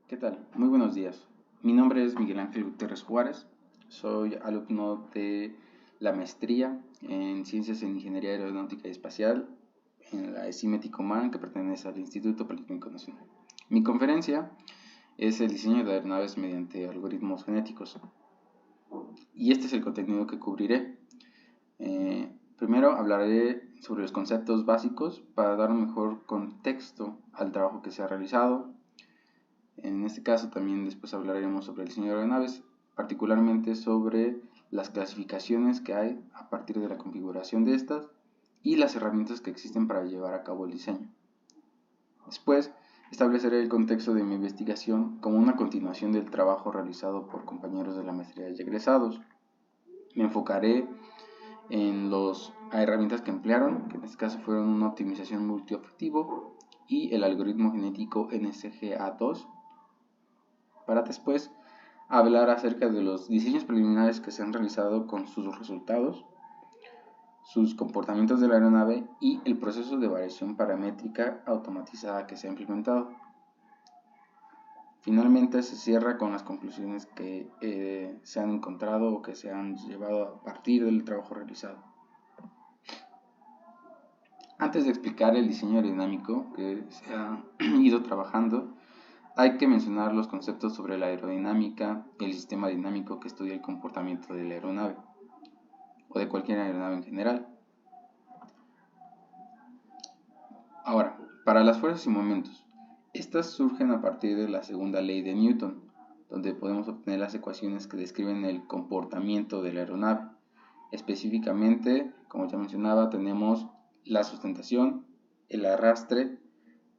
¿Qué tal? Muy buenos días. Mi nombre es Miguel Ángel Gutiérrez Juárez. Soy alumno de la maestría en Ciencias en Ingeniería Aeronáutica y Espacial en la ESIME Ticomán, que pertenece al Instituto Politécnico Nacional. Mi conferencia es el diseño de aeronaves mediante algoritmos genéticos. Y este es el contenido que cubriré. Primero hablaré sobre los conceptos básicos para dar un mejor contexto al trabajo que se ha realizado. En este caso también después hablaremos sobre el diseño de aeronaves, particularmente sobre las clasificaciones que hay a partir de la configuración de estas y las herramientas que existen para llevar a cabo el diseño. Después estableceré el contexto de mi investigación como una continuación del trabajo realizado por compañeros de la maestría y egresados. Me enfocaré en las herramientas que emplearon, que en este caso fueron una optimización multiobjetivo y el algoritmo genético NSGA2, para después hablar acerca de los diseños preliminares que se han realizado con sus resultados, sus comportamientos de la aeronave y el proceso de variación paramétrica automatizada que se ha implementado. Finalmente se cierra con las conclusiones que se han encontrado o que se han llevado a partir del trabajo realizado. Antes de explicar el diseño aerodinámico que se ha ido trabajando, hay que mencionar los conceptos sobre la aerodinámica y el sistema dinámico que estudia el comportamiento de la aeronave o de cualquier aeronave en general. Ahora, para las fuerzas y momentos, estas surgen a partir de la segunda ley de Newton, donde podemos obtener las ecuaciones que describen el comportamiento de la aeronave. Específicamente, como ya mencionaba, tenemos la sustentación, el arrastre,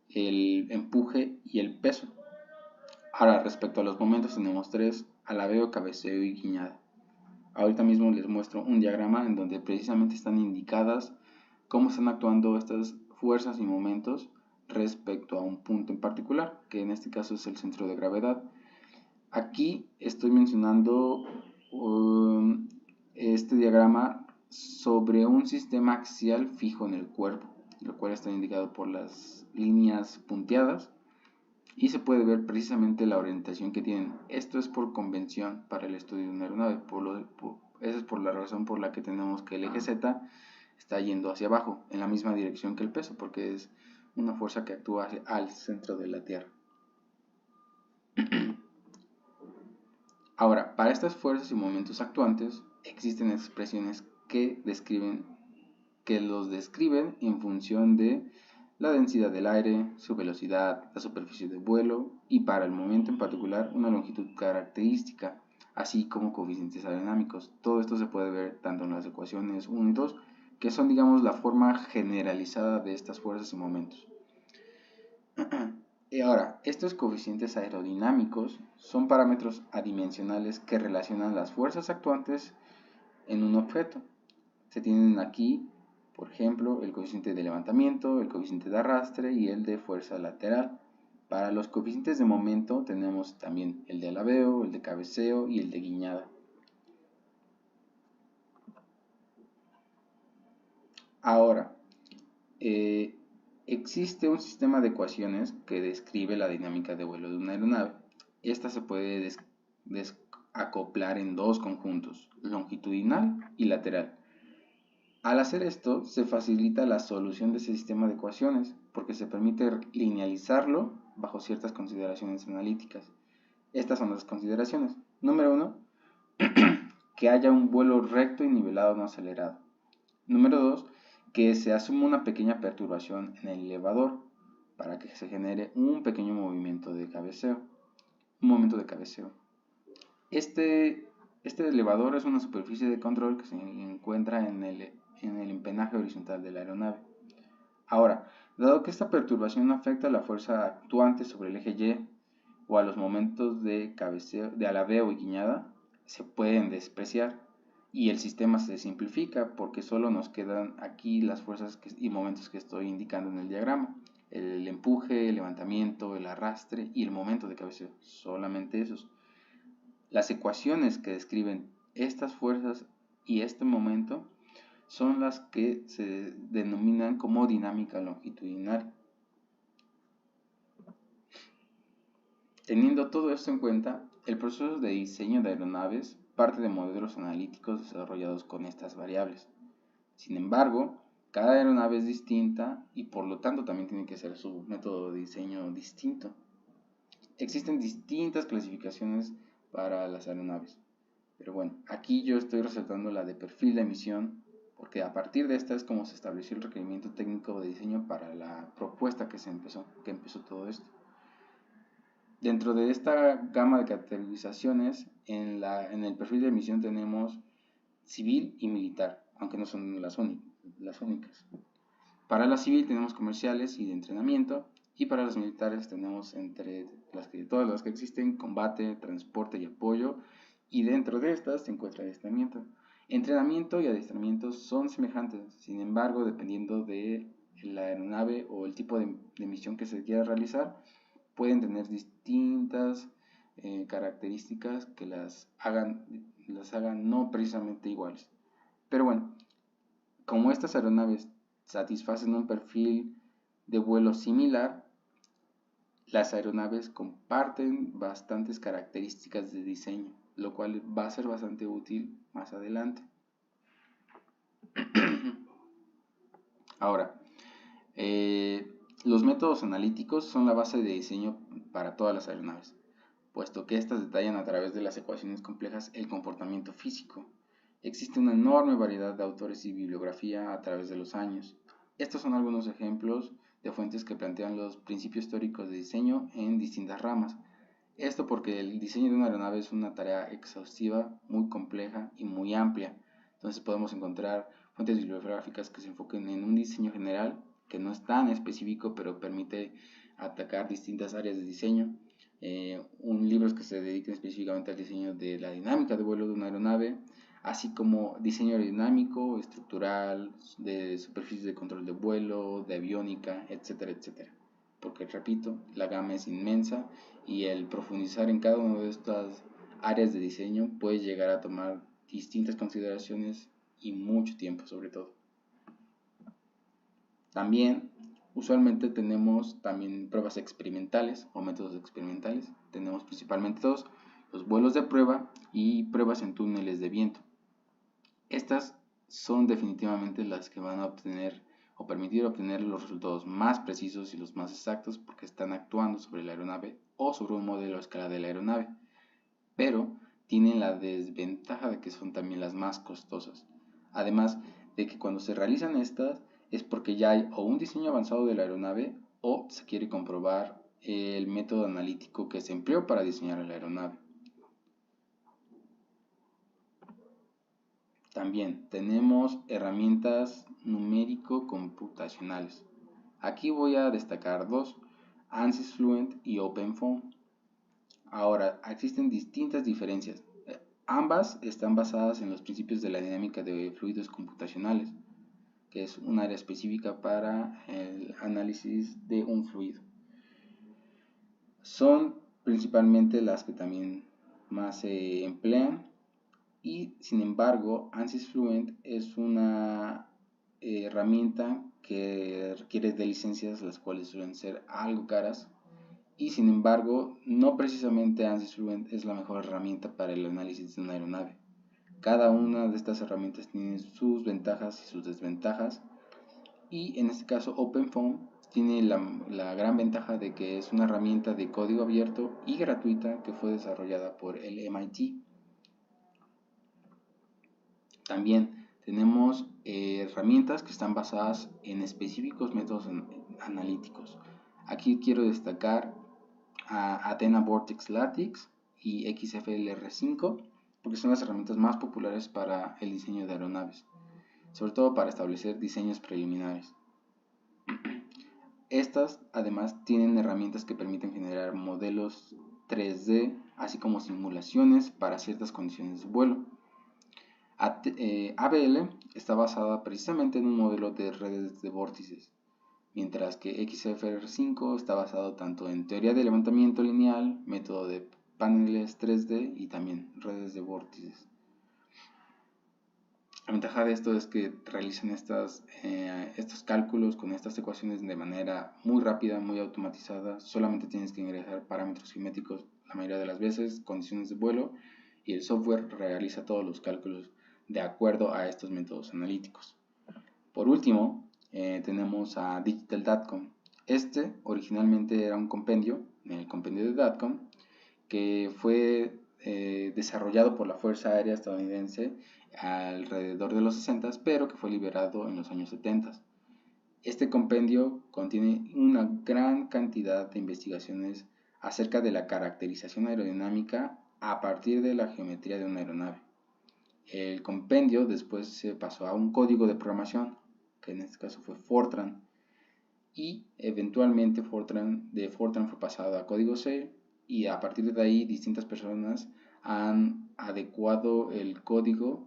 el empuje y el peso. Ahora, respecto a los momentos, tenemos tres: alabeo, cabeceo y guiñada. Ahorita mismo les muestro un diagrama en donde precisamente están indicadas cómo están actuando estas fuerzas y momentos respecto a un punto en particular, que en este caso es el centro de gravedad. Aquí estoy mencionando este diagrama sobre un sistema axial fijo en el cuerpo, lo cual está indicado por las líneas punteadas y se puede ver precisamente la orientación que tienen. Esto es por convención para el estudio de una aeronave, esa es por la razón por la que tenemos que el eje Z está yendo hacia abajo, en la misma dirección que el peso, porque es una fuerza que actúa al centro de la Tierra. Ahora, para estas fuerzas y momentos actuantes, existen expresiones que los describen en función de la densidad del aire, su velocidad, la superficie de vuelo y para el momento en particular una longitud característica, así como coeficientes aerodinámicos. Todo esto se puede ver tanto en las ecuaciones 1 y 2, que son, digamos, la forma generalizada de estas fuerzas y momentos. Y ahora, estos coeficientes aerodinámicos son parámetros adimensionales que relacionan las fuerzas actuantes en un objeto. Se tienen aquí, por ejemplo, el coeficiente de levantamiento, el coeficiente de arrastre y el de fuerza lateral. Para los coeficientes de momento tenemos también el de alabeo, el de cabeceo y el de guiñada. Ahora, existe un sistema de ecuaciones que describe la dinámica de vuelo de una aeronave. Esta se puede acoplar en dos conjuntos, longitudinal y lateral. Al hacer esto, se facilita la solución de ese sistema de ecuaciones porque se permite linealizarlo bajo ciertas consideraciones analíticas. Estas son las consideraciones. Número 1, que haya un vuelo recto y nivelado no acelerado. Número 2, que se asuma una pequeña perturbación en el elevador para que se genere un pequeño movimiento de cabeceo. Un momento de cabeceo. Este elevador es una superficie de control que se encuentra en el empenaje horizontal de la aeronave. Ahora, dado que esta perturbación afecta a la fuerza actuante sobre el eje Y o a los momentos de cabeceo, de alabeo y guiñada, se pueden despreciar y el sistema se simplifica porque solo nos quedan aquí las fuerzas y momentos que estoy indicando en el diagrama: el empuje, el levantamiento, el arrastre y el momento de cabeceo, solamente esos. Las ecuaciones que describen estas fuerzas y este momento son las que se denominan como dinámica longitudinal. Teniendo todo esto en cuenta, el proceso de diseño de aeronaves parte de modelos analíticos desarrollados con estas variables. Sin embargo, cada aeronave es distinta y por lo tanto también tiene que ser su método de diseño distinto. Existen distintas clasificaciones para las aeronaves, pero bueno, aquí yo estoy resaltando la de perfil de emisión porque a partir de esta es como se estableció el requerimiento técnico de diseño para la propuesta que empezó todo esto. Dentro de esta gama de categorizaciones, en el perfil de emisión tenemos civil y militar, aunque no son las únicas. Para la civil tenemos comerciales y de entrenamiento, y para las militares tenemos entre todas las que existen, combate, transporte y apoyo, y dentro de estas se encuentra adiestramiento. Entrenamiento y adiestramiento son semejantes, sin embargo, dependiendo de la aeronave o el tipo de misión que se quiera realizar, pueden tener distintas características que las hagan no precisamente iguales. Pero bueno, como estas aeronaves satisfacen un perfil de vuelo similar, las aeronaves comparten bastantes características de diseño, lo cual va a ser bastante útil más adelante. Ahora, los métodos analíticos son la base de diseño para todas las aeronaves, puesto que estas detallan a través de las ecuaciones complejas el comportamiento físico. Existe una enorme variedad de autores y bibliografía a través de los años. Estos son algunos ejemplos de fuentes que plantean los principios teóricos de diseño en distintas ramas. Esto porque el diseño de una aeronave es una tarea exhaustiva, muy compleja y muy amplia. Entonces podemos encontrar fuentes bibliográficas que se enfoquen en un diseño general, que no es tan específico, pero permite atacar distintas áreas de diseño. Libros que se dediquen específicamente al diseño de la dinámica de vuelo de una aeronave, así como diseño aerodinámico, estructural, de superficies de control de vuelo, de aviónica, etcétera, etcétera. Porque, repito, la gama es inmensa y el profundizar en cada una de estas áreas de diseño puede llegar a tomar distintas consideraciones y mucho tiempo sobre todo. También, usualmente tenemos también pruebas experimentales o métodos experimentales. Tenemos principalmente dos, los vuelos de prueba y pruebas en túneles de viento. Estas son definitivamente las que van a obtener o permitir obtener los resultados más precisos y los más exactos porque están actuando sobre la aeronave o sobre un modelo a escala de la aeronave, pero tienen la desventaja de que son también las más costosas. Además de que cuando se realizan estas es porque ya hay o un diseño avanzado de la aeronave o se quiere comprobar el método analítico que se empleó para diseñar la aeronave. También tenemos herramientas numérico-computacionales. Aquí voy a destacar dos, ANSYS Fluent y OpenFOAM. Ahora, existen distintas diferencias. Ambas están basadas en los principios de la dinámica de fluidos computacionales, que es un área específica para el análisis de un fluido. Son principalmente las que también más se emplean. Y sin embargo, ANSYS Fluent es una herramienta que requiere de licencias, las cuales suelen ser algo caras. Y sin embargo, no precisamente ANSYS Fluent es la mejor herramienta para el análisis de una aeronave. Cada una de estas herramientas tiene sus ventajas y sus desventajas. Y en este caso, OpenFOAM tiene la gran ventaja de que es una herramienta de código abierto y gratuita que fue desarrollada por el MIT. También tenemos herramientas que están basadas en específicos métodos analíticos. Aquí quiero destacar a Athena Vortex Lattice y XFLR5 porque son las herramientas más populares para el diseño de aeronaves, sobre todo para establecer diseños preliminares. Estas además tienen herramientas que permiten generar modelos 3D, así como simulaciones para ciertas condiciones de vuelo. ABL está basada precisamente en un modelo de redes de vórtices, mientras que XFR5 está basado tanto en teoría de levantamiento lineal, método de paneles 3D y también redes de vórtices. La ventaja de esto es que realizan estos cálculos con estas ecuaciones de manera muy rápida, muy automatizada. Solamente tienes que ingresar parámetros geométricos la mayoría de las veces, condiciones de vuelo, y el software realiza todos los cálculos de acuerdo a estos métodos analíticos. Por último, tenemos a Digital.com. Este originalmente era un compendio, el compendio de DATCOM, que fue desarrollado por la Fuerza Aérea Estadounidense alrededor de los 60, pero que fue liberado en los años 70. Este compendio contiene una gran cantidad de investigaciones acerca de la caracterización aerodinámica a partir de la geometría de una aeronave. El compendio después se pasó a un código de programación, que en este caso fue Fortran, y eventualmente de Fortran fue pasado a código C, y a partir de ahí distintas personas han adecuado el código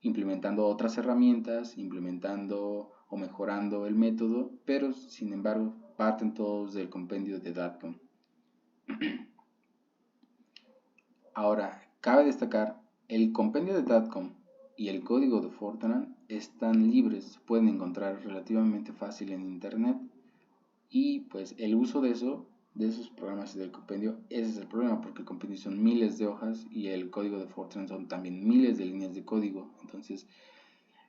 implementando otras herramientas, implementando o mejorando el método, pero sin embargo parten todos del compendio de DATCOM. Ahora, cabe destacar, el compendio de DATCOM y el código de Fortran están libres, se pueden encontrar relativamente fácil en internet, y pues el uso de esos programas del compendio, ese es el problema, porque el compendio son miles de hojas y el código de Fortran son también miles de líneas de código. Entonces,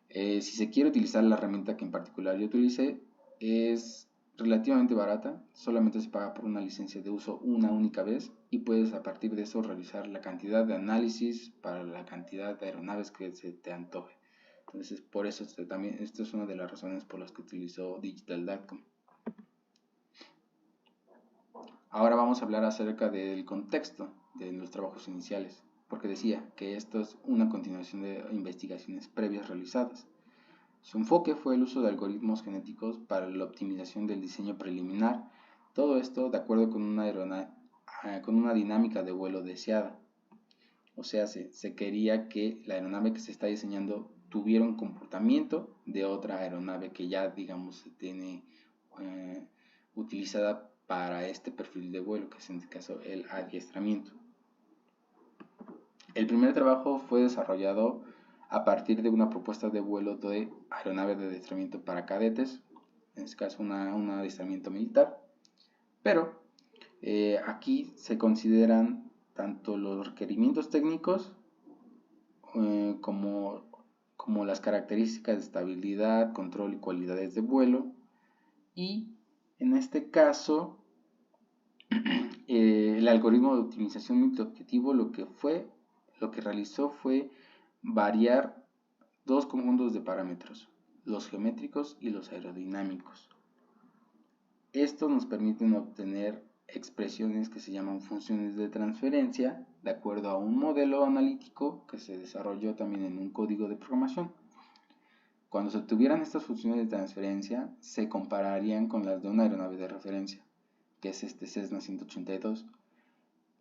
si se quiere utilizar la herramienta que en particular yo utilicé, es relativamente barata, solamente se paga por una licencia de uso una única vez, y puedes a partir de eso realizar la cantidad de análisis para la cantidad de aeronaves que se te antoje. Entonces, por eso también, esto es una de las razones por las que utilizo Digital.com. Ahora vamos a hablar acerca del contexto de los trabajos iniciales, porque decía que esto es una continuación de investigaciones previas realizadas. Su enfoque fue el uso de algoritmos genéticos para la optimización del diseño preliminar, todo esto de acuerdo con una dinámica de vuelo deseada. O sea, se quería que la aeronave que se está diseñando tuviera un comportamiento de otra aeronave que ya, digamos, se tiene utilizada para este perfil de vuelo, que es en este caso el adiestramiento. El primer trabajo fue desarrollado a partir de una propuesta de vuelo de aeronave de adiestramiento para cadetes, en este caso un adiestramiento militar, pero aquí se consideran tanto los requerimientos técnicos como las características de estabilidad, control y cualidades de vuelo, y en este caso el algoritmo de optimización multiobjetivo lo que realizó fue variar dos conjuntos de parámetros, los geométricos y los aerodinámicos. Estos nos permiten obtener expresiones que se llaman funciones de transferencia de acuerdo a un modelo analítico que se desarrolló también en un código de programación. Cuando se obtuvieran estas funciones de transferencia, se compararían con las de una aeronave de referencia, que es este Cessna 182.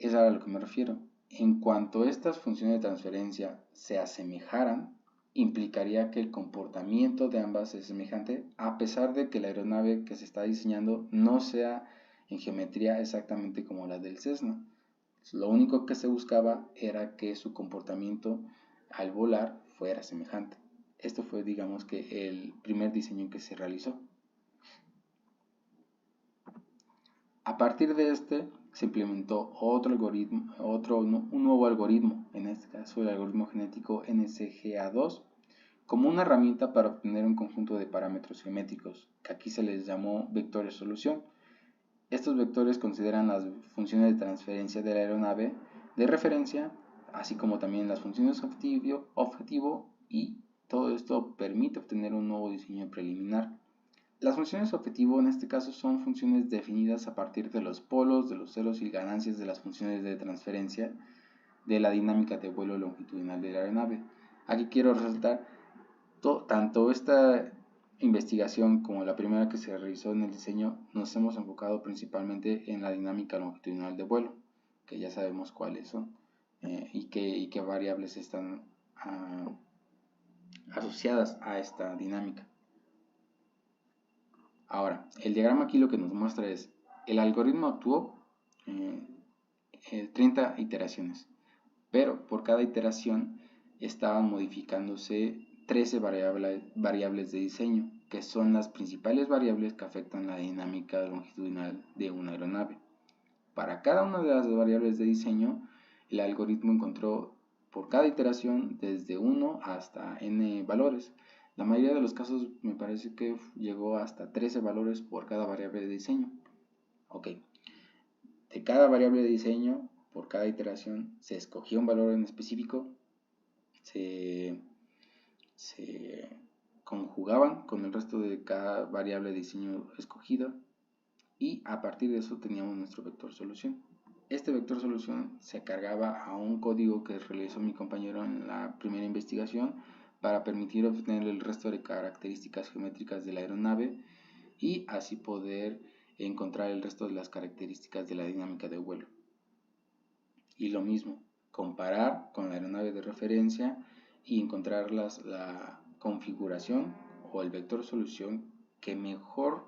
Es a lo que me refiero. En cuanto estas funciones de transferencia se asemejaran, implicaría que el comportamiento de ambas es semejante, a pesar de que la aeronave que se está diseñando no sea en geometría exactamente como la del Cessna. Lo único que se buscaba era que su comportamiento al volar fuera semejante. Esto fue, digamos, que el primer diseño que se realizó. A partir de este se implementó un nuevo algoritmo, en este caso el algoritmo genético NSGA2, como una herramienta para obtener un conjunto de parámetros geométricos, que aquí se les llamó vectores solución. Estos vectores consideran las funciones de transferencia de la aeronave de referencia, así como también las funciones objetivo, y todo esto permite obtener un nuevo diseño preliminar. Las funciones objetivo en este caso son funciones definidas a partir de los polos, de los ceros y ganancias de las funciones de transferencia de la dinámica de vuelo longitudinal de la aeronave. Aquí quiero resaltar tanto esta investigación como la primera que se realizó en el diseño, nos hemos enfocado principalmente en la dinámica longitudinal de vuelo, que ya sabemos cuáles son y qué variables están asociadas a esta dinámica. Ahora, el diagrama aquí lo que nos muestra es, el algoritmo actuó 30 iteraciones, pero por cada iteración estaban modificándose 13 variables de diseño, que son las principales variables que afectan la dinámica longitudinal de una aeronave. Para cada una de las variables de diseño, el algoritmo encontró por cada iteración desde 1 hasta n valores. La mayoría de los casos me parece que llegó hasta 13 valores por cada variable de diseño. Ok, de cada variable de diseño, por cada iteración, se escogía un valor en específico, se conjugaban con el resto de cada variable de diseño escogida y a partir de eso teníamos nuestro vector solución. Este vector solución se cargaba a un código que realizó mi compañero en la primera investigación para permitir obtener el resto de características geométricas de la aeronave y así poder encontrar el resto de las características de la dinámica de vuelo. Y lo mismo, comparar con la aeronave de referencia y encontrar la configuración o el vector solución que mejor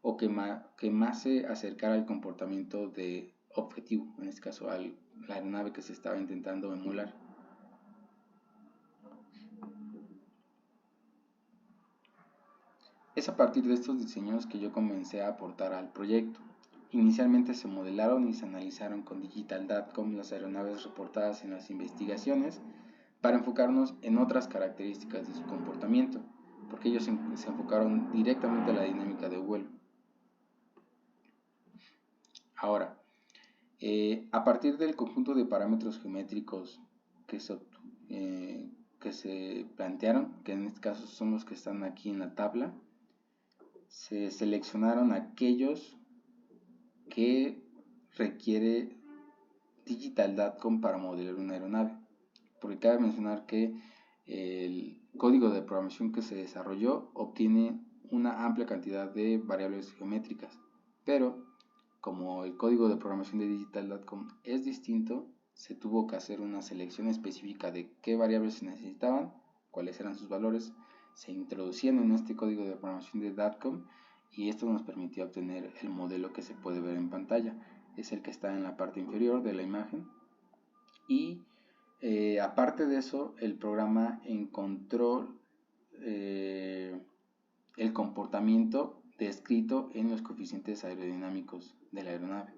o que más se acercara al comportamiento de objetivo, en este caso a la aeronave que se estaba intentando emular. Es a partir de estos diseños que yo comencé a aportar al proyecto. Inicialmente se modelaron y se analizaron con Digital.com las aeronaves reportadas en las investigaciones para enfocarnos en otras características de su comportamiento, porque ellos se enfocaron directamente a la dinámica de vuelo. Ahora, a partir del conjunto de parámetros geométricos que se plantearon, que en este caso son los que están aquí en la tabla, se seleccionaron aquellos que requiere Digital.com para modelar una aeronave, porque cabe mencionar que el código de programación que se desarrolló obtiene una amplia cantidad de variables geométricas, pero como el código de programación de Digital.com es distinto, se tuvo que hacer una selección específica de qué variables se necesitaban, cuáles eran sus valores, se introducían en este código de programación de .com y esto nos permitió obtener el modelo que se puede ver en pantalla. Es el que está en la parte inferior de la imagen y aparte de eso, el programa encontró el comportamiento descrito en los coeficientes aerodinámicos de la aeronave.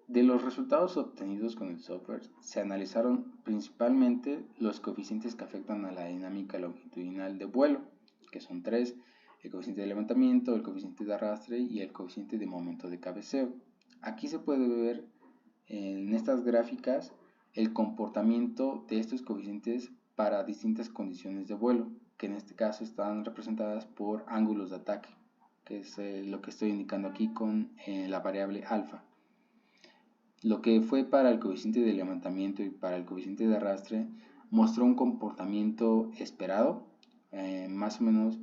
De los resultados obtenidos con el software, se analizaron principalmente los coeficientes que afectan a la dinámica longitudinal de vuelo, que son 3, el coeficiente de levantamiento, el coeficiente de arrastre y el coeficiente de momento de cabeceo. Aquí se puede ver en estas gráficas el comportamiento de estos coeficientes para distintas condiciones de vuelo, que en este caso están representadas por ángulos de ataque, que es lo que estoy indicando aquí con la variable alfa. Lo que fue para el coeficiente de levantamiento y para el coeficiente de arrastre mostró un comportamiento esperado, más o menos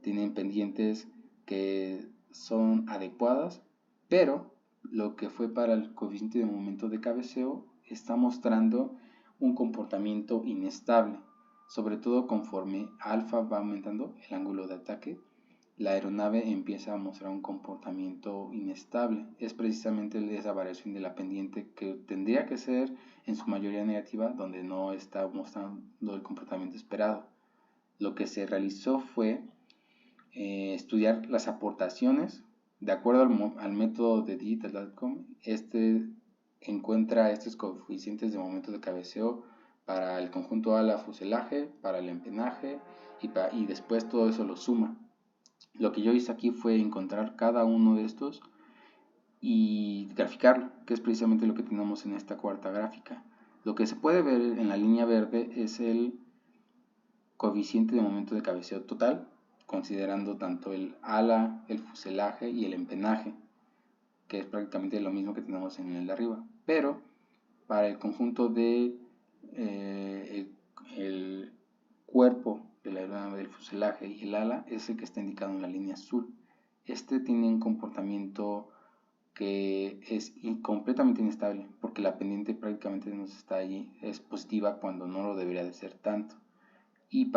tienen pendientes que son adecuadas, pero lo que fue para el coeficiente de momento de cabeceo está mostrando un comportamiento inestable, sobre todo conforme alfa va aumentando el ángulo de ataque, la aeronave empieza a mostrar un comportamiento inestable. Es precisamente esa variación de la pendiente que tendría que ser en su mayoría negativa, donde no está mostrando el comportamiento esperado. Lo que se realizó fue estudiar las aportaciones. De acuerdo al método de Digital.com, este encuentra estos coeficientes de momento de cabeceo para el conjunto ala fuselaje, para el empenaje y después todo eso lo suma. Lo que yo hice aquí fue encontrar cada uno de estos y graficarlo, que es precisamente lo que tenemos en esta cuarta gráfica. Lo que se puede ver en la línea verde es el coeficiente de momento de cabeceo total, considerando tanto el ala, el fuselaje y el empenaje, que es prácticamente lo mismo que tenemos en el de arriba. Pero para el conjunto de el cuerpo de la aeronave del fuselaje y el ala es el que está indicado en la línea azul. Este tiene un comportamiento que es completamente inestable porque la pendiente prácticamente no está allí, es positiva cuando no lo debería de ser tanto. Y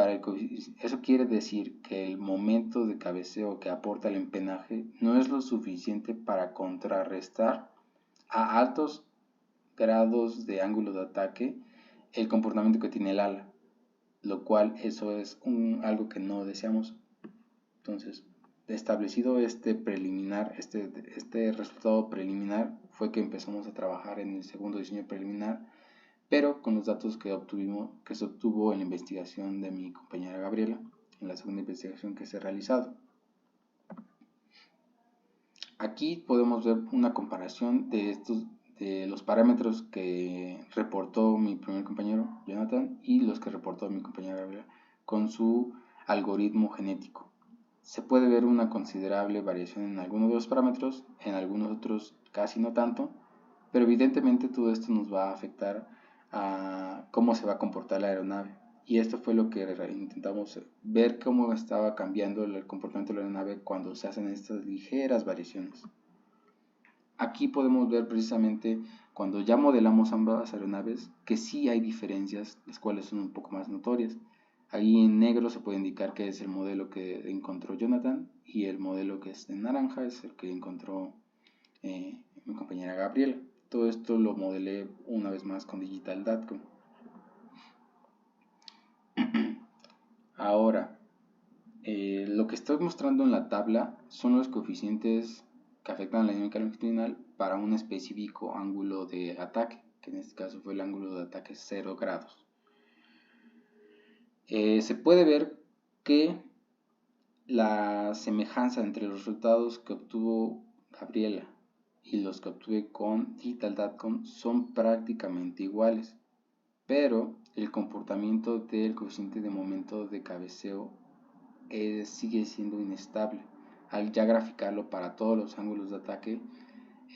eso quiere decir que el momento de cabeceo que aporta el empenaje no es lo suficiente para contrarrestar a altos grados de ángulo de ataque el comportamiento que tiene el ala, lo cual eso es algo que no deseamos. Entonces, establecido este preliminar, este resultado preliminar, fue que empezamos a trabajar en el segundo diseño preliminar, pero con los datos que se obtuvo en la investigación de mi compañera Gabriela, en la segunda investigación que se ha realizado. Aquí podemos ver una comparación de los parámetros que reportó mi primer compañero Jonathan y los que reportó mi compañera Gabriela con su algoritmo genético. Se puede ver una considerable variación en algunos de los parámetros, en algunos otros casi no tanto, pero evidentemente todo esto nos va a afectar a cómo se va a comportar la aeronave. Y esto fue lo que intentamos ver, cómo estaba cambiando el comportamiento de la aeronave cuando se hacen estas ligeras variaciones. Aquí podemos ver precisamente cuando ya modelamos ambas aeronaves que sí hay diferencias, las cuales son un poco más notorias. Ahí en negro se puede indicar que es el modelo que encontró Jonathan y el modelo que es en naranja es el que encontró mi compañera Gabriela. Todo esto lo modelé una vez más con Digital.com. Ahora, lo que estoy mostrando en la tabla son los coeficientes que afectan la dinámica longitudinal para un específico ángulo de ataque, que en este caso fue el ángulo de ataque 0 grados. Se puede ver que la semejanza entre los resultados que obtuvo Gabriela y los que obtuve con Digital.com son prácticamente iguales, pero el comportamiento del coeficiente de momento de cabeceo sigue siendo inestable. Al ya graficarlo para todos los ángulos de ataque,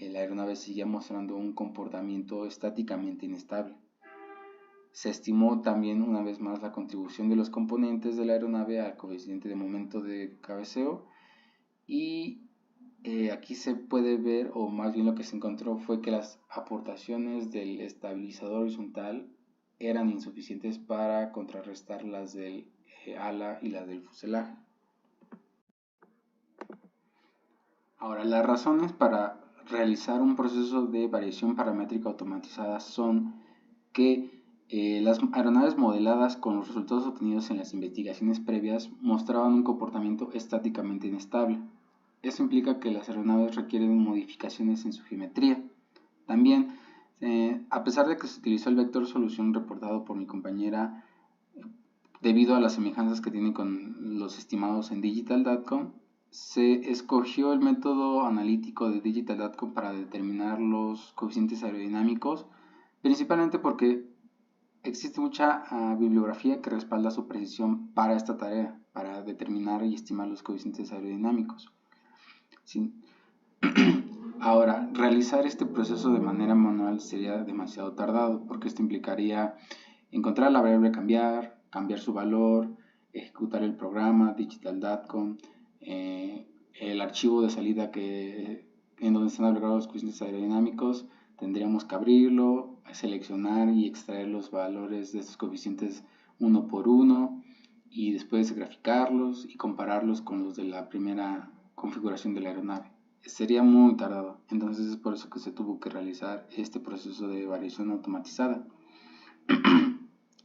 la aeronave sigue mostrando un comportamiento estáticamente inestable. Se estimó también una vez más la contribución de los componentes de la aeronave al coeficiente de momento de cabeceo y aquí se puede ver, o más bien lo que se encontró fue que las aportaciones del estabilizador horizontal eran insuficientes para contrarrestar las del ala y las del fuselaje. Ahora, las razones para realizar un proceso de variación paramétrica automatizada son que las aeronaves modeladas con los resultados obtenidos en las investigaciones previas mostraban un comportamiento estáticamente inestable. Esto implica que las aeronaves requieren modificaciones en su geometría. También, a pesar de que se utilizó el vector solución reportado por mi compañera, debido a las semejanzas que tiene con los estimados en Digital.com, se escogió el método analítico de Digital.com para determinar los coeficientes aerodinámicos, principalmente porque existe mucha bibliografía que respalda su precisión para esta tarea, para determinar y estimar los coeficientes aerodinámicos. ¿Sí? Ahora, realizar este proceso de manera manual sería demasiado tardado, porque esto implicaría encontrar la variable cambiar su valor, ejecutar el programa Digital.com, el archivo de salida en donde están agregados los coeficientes aerodinámicos, tendríamos que abrirlo, seleccionar y extraer los valores de estos coeficientes uno por uno y después graficarlos y compararlos con los de la primera configuración de la aeronave. Sería muy tardado, entonces es por eso que se tuvo que realizar este proceso de variación automatizada.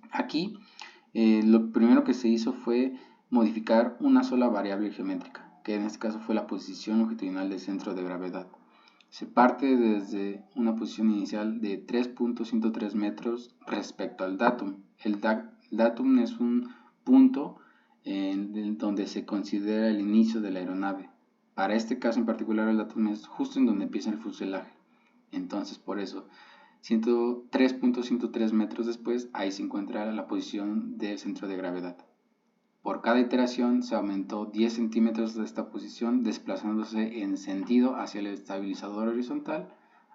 Aquí lo primero que se hizo fue modificar una sola variable geométrica, que en este caso fue la posición longitudinal del centro de gravedad. Se parte desde una posición inicial de 3.103 metros respecto al datum. El datum es un punto en donde se considera el inicio de la aeronave. Para este caso en particular el datum es justo en donde empieza el fuselaje. Entonces por eso 3.103 metros después, ahí se encuentra la posición del centro de gravedad. Por cada iteración se aumentó 10 centímetros de esta posición, desplazándose en sentido hacia el estabilizador horizontal,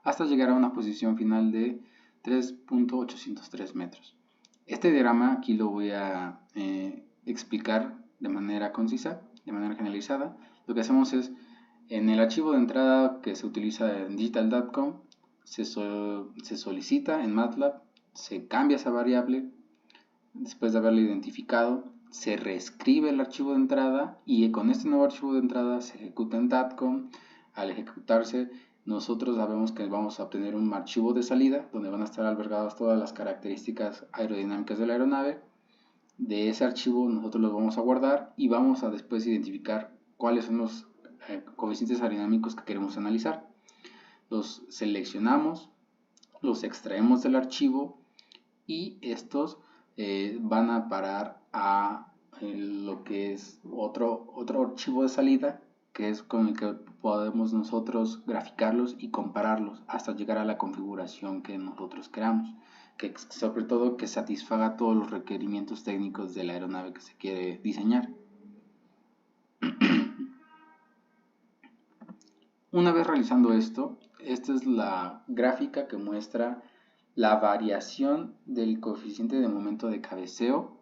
hasta llegar a una posición final de 3.803 metros. Este diagrama aquí lo voy a explicar de manera concisa, de manera generalizada. Lo que hacemos es, en el archivo de entrada que se utiliza en Digital.com, se solicita en MATLAB, se cambia esa variable, después de haberla identificado, se reescribe el archivo de entrada y con este nuevo archivo de entrada se ejecuta en DATCOM. Al ejecutarse nosotros sabemos que vamos a obtener un archivo de salida donde van a estar albergadas todas las características aerodinámicas de la aeronave. De ese archivo nosotros los vamos a guardar y vamos a después identificar cuáles son los coeficientes aerodinámicos que queremos analizar. Los seleccionamos, los extraemos del archivo y estos van a parar a lo que es otro archivo de salida, que es con el que podemos nosotros graficarlos y compararlos hasta llegar a la configuración que nosotros queramos, que sobre todo que satisfaga todos los requerimientos técnicos de la aeronave que se quiere diseñar. Una vez realizando esto, esta es la gráfica que muestra la variación del coeficiente de momento de cabeceo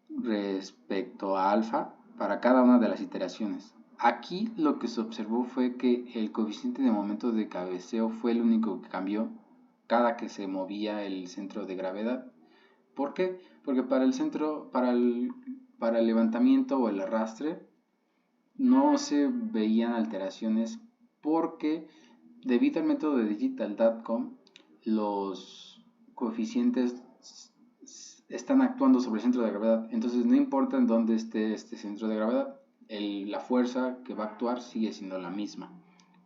respecto a alfa para cada una de las iteraciones. Aquí lo que se observó fue que el coeficiente de momento de cabeceo fue el único que cambió cada que se movía el centro de gravedad. ¿Por qué? Porque para el levantamiento o el arrastre no se veían alteraciones, porque debido al método de digital.com los coeficientes están actuando sobre el centro de gravedad, entonces no importa en dónde esté este centro de gravedad, la fuerza que va a actuar sigue siendo la misma.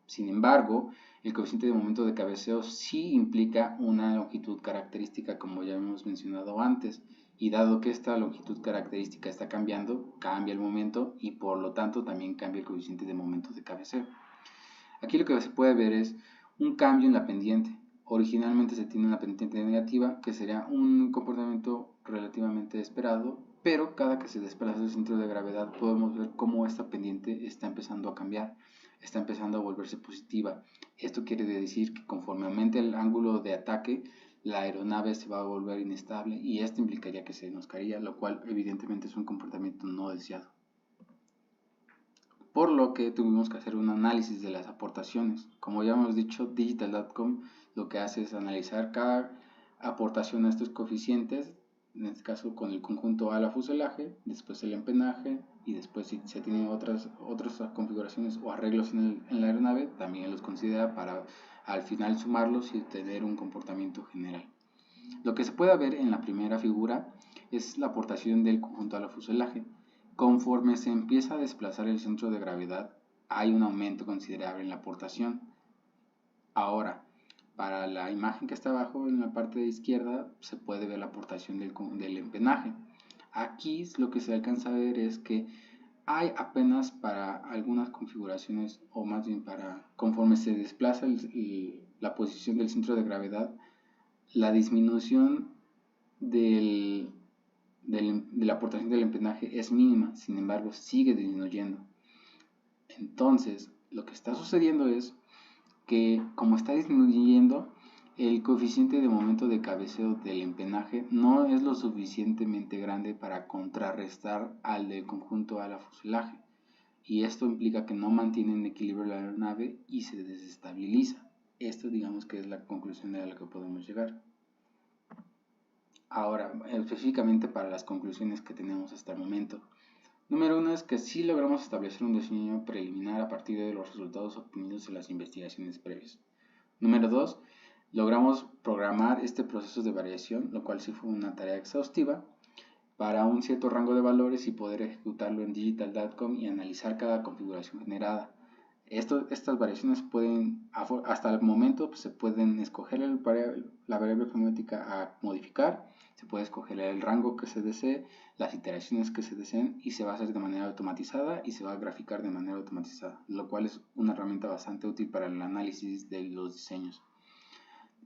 Sin embargo, el coeficiente de momento de cabeceo sí implica una longitud característica, como ya hemos mencionado antes, y dado que esta longitud característica está cambiando, cambia el momento y por lo tanto también cambia el coeficiente de momento de cabeceo. Aquí lo que se puede ver es un cambio en la pendiente. Originalmente se tiene una pendiente negativa, que sería un comportamiento relativamente esperado, pero cada que se desplaza el centro de gravedad podemos ver cómo esta pendiente está empezando a cambiar, está empezando a volverse positiva. Esto quiere decir que conforme aumente el ángulo de ataque, la aeronave se va a volver inestable y esto implicaría que se nos caería, lo cual evidentemente es un comportamiento no deseado. Por lo que tuvimos que hacer un análisis de las aportaciones. Como ya hemos dicho, digital.com lo que hace es analizar cada aportación a estos coeficientes, en este caso con el conjunto ala fuselaje, después el empenaje y después si se tienen otras configuraciones o arreglos en la aeronave, también los considera para al final sumarlos y obtener un comportamiento general. Lo que se puede ver en la primera figura es la aportación del conjunto ala fuselaje. Conforme se empieza a desplazar el centro de gravedad, hay un aumento considerable en la aportación. Ahora, para la imagen que está abajo en la parte de izquierda se puede ver la aportación del empenaje. Aquí lo que se alcanza a ver es que hay apenas para algunas configuraciones, o más bien para conforme se desplaza la posición del centro de gravedad, la disminución de la aportación del empenaje es mínima, sin embargo sigue disminuyendo. Entonces, lo que está sucediendo es que como está disminuyendo, el coeficiente de momento de cabeceo del empenaje no es lo suficientemente grande para contrarrestar al del conjunto ala fuselaje, y esto implica que no mantiene en equilibrio la aeronave y se desestabiliza. Esto digamos que es la conclusión a la que podemos llegar. Ahora, específicamente para las conclusiones que tenemos hasta el momento. Número 1 es que sí logramos establecer un diseño preliminar a partir de los resultados obtenidos en las investigaciones previas. Número 2, logramos programar este proceso de variación, lo cual sí fue una tarea exhaustiva, para un cierto rango de valores y poder ejecutarlo en digital.com y analizar cada configuración generada. Estas variaciones pueden, hasta el momento, pues, se pueden escoger la variable geométrica a modificar, se puede escoger el rango que se desee, las iteraciones que se deseen y se va a hacer de manera automatizada y se va a graficar de manera automatizada, lo cual es una herramienta bastante útil para el análisis de los diseños.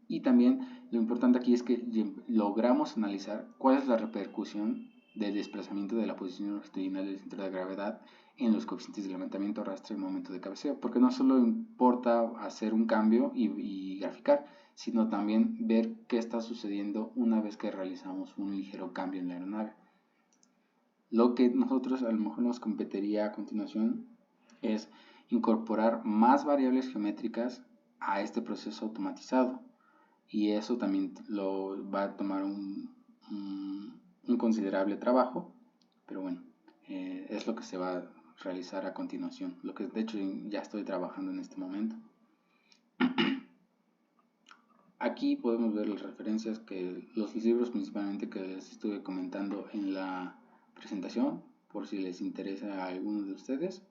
Y también lo importante aquí es que logramos analizar cuál es la repercusión del desplazamiento de la posición longitudinal del centro de gravedad en los coeficientes de levantamiento, arrastre y momento de cabeceo, porque no solo importa hacer un cambio y graficar, sino también ver qué está sucediendo una vez que realizamos un ligero cambio en la aeronave. Lo que nosotros a lo mejor nos competiría a continuación es incorporar más variables geométricas a este proceso automatizado, y eso también lo va a tomar un considerable trabajo, pero bueno, es lo que se va a realizar a continuación, lo que de hecho ya estoy trabajando en este momento. Aquí podemos ver las referencias que los libros principalmente que les estuve comentando en la presentación, por si les interesa a alguno de ustedes.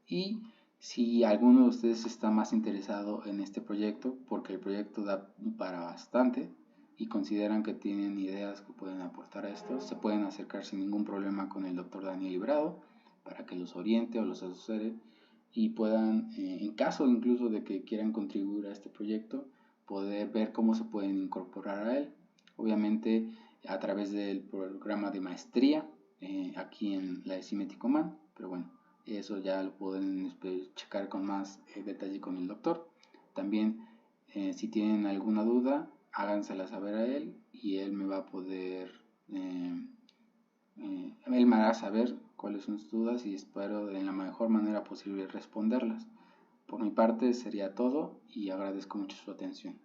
Y si alguno de ustedes está más interesado en este proyecto, porque el proyecto da para bastante y consideran que tienen ideas que pueden aportar a esto, se pueden acercar sin ningún problema con el doctor Daniel Librado para que los oriente o los asesore y puedan, en caso incluso de que quieran contribuir a este proyecto, poder ver cómo se pueden incorporar a él. Obviamente a través del programa de maestría aquí en la ESI Meticoman, pero bueno, eso ya lo pueden checar con más detalle con el doctor. También si tienen alguna duda, hágansela saber a él y él me va a poder, él me hará saber cuáles son sus dudas y espero de la mejor manera posible responderlas. Por mi parte sería todo y agradezco mucho su atención.